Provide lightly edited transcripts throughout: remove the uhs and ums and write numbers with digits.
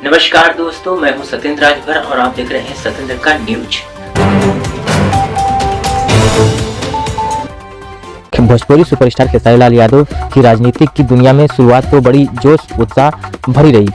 नमस्कार दोस्तों, मैं हूं सत्येंद्र राजभर और आप देख रहे हैं सत्येंद्र का न्यूज। भोजपुरी सुपरस्टार खेसारी लाल यादव की राजनीतिक की दुनिया में शुरुआत तो बड़ी जोश उत्साह भरी रही,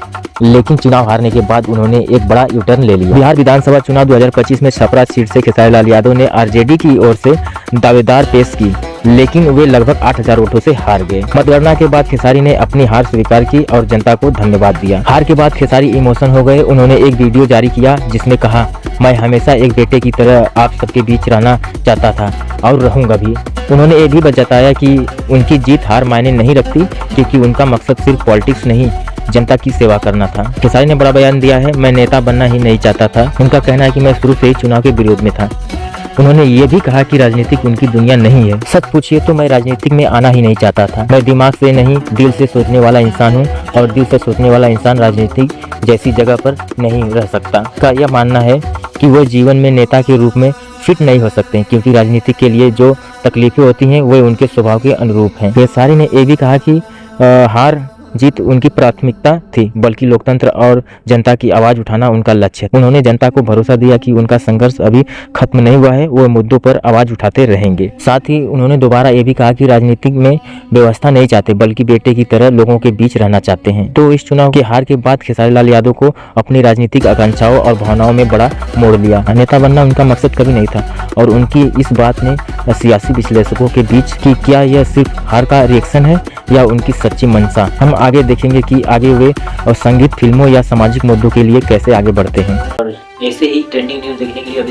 लेकिन चुनाव हारने के बाद उन्होंने एक बड़ा यू टर्न ले लिया। बिहार विधानसभा चुनाव 2025 में छपरा सीट से खेसारी लाल यादव ने आरजेडी की ओर से दावेदार पेश की, लेकिन वे लगभग 8000 वोटों से हार गए। मतगणना के बाद खेसारी ने अपनी हार स्वीकार की और जनता को धन्यवाद दिया। हार के बाद खेसारी इमोशन हो गए। उन्होंने एक वीडियो जारी किया जिसमें कहा, मैं हमेशा एक बेटे की तरह आप सबके बीच रहना चाहता था और रहूंगा भी। उन्होंने ये भी बताया कि उनकी जीत हार मायने नहीं रखती, क्योंकि उनका मकसद सिर्फ पॉलिटिक्स नहीं, जनता की सेवा करना था। खेसारी ने बड़ा बयान दिया है, मैं नेता बनना ही नहीं चाहता था। उनका कहना है कि मैं शुरू से ही चुनाव के विरोध में था। उन्होंने ये भी कहा कि राजनीतिक उनकी दुनिया नहीं है। सच पूछिए तो मैं राजनीतिक में आना ही नहीं चाहता था। मैं दिमाग से नहीं, दिल से सोचने वाला इंसान हूँ और दिल से सोचने वाला इंसान राजनीतिक जैसी जगह पर नहीं रह सकता। का यह मानना है कि वो जीवन में नेता के रूप में फिट नहीं हो सकते, क्योंकि राजनीति के लिए जो तकलीफें होती हैं वो उनके स्वभाव के अनुरूप हैं। खेसारी ने ये भी कहा कि हार जीत उनकी प्राथमिकता थी, बल्कि लोकतंत्र और जनता की आवाज उठाना उनका लक्ष्य है। उन्होंने जनता को भरोसा दिया कि उनका संघर्ष अभी खत्म नहीं हुआ है, वो मुद्दों पर आवाज उठाते रहेंगे। साथ ही उन्होंने दोबारा ये भी कहा कि राजनीति में व्यवस्था नहीं चाहते, बल्कि बेटे की तरह लोगों के बीच रहना चाहते हैं। तो इस चुनाव की हार के बाद खेसारी लाल यादव को अपनी राजनीतिक आकांक्षाओं और भावनाओं में बड़ा मोड़ लिया। नेता बनना उनका मकसद कभी नहीं था और उनकी इस बात ने सियासी विश्लेषकों के बीच कि क्या यह सिर्फ हार का रिएक्शन है या उनकी सच्ची मंशा। हम आगे देखेंगे कि आगे वे और संगीत, फिल्मों या सामाजिक मुद्दों के लिए कैसे आगे बढ़ते हैं। और ऐसे ही ट्रेंडिंग न्यूज देखने के लिए अभी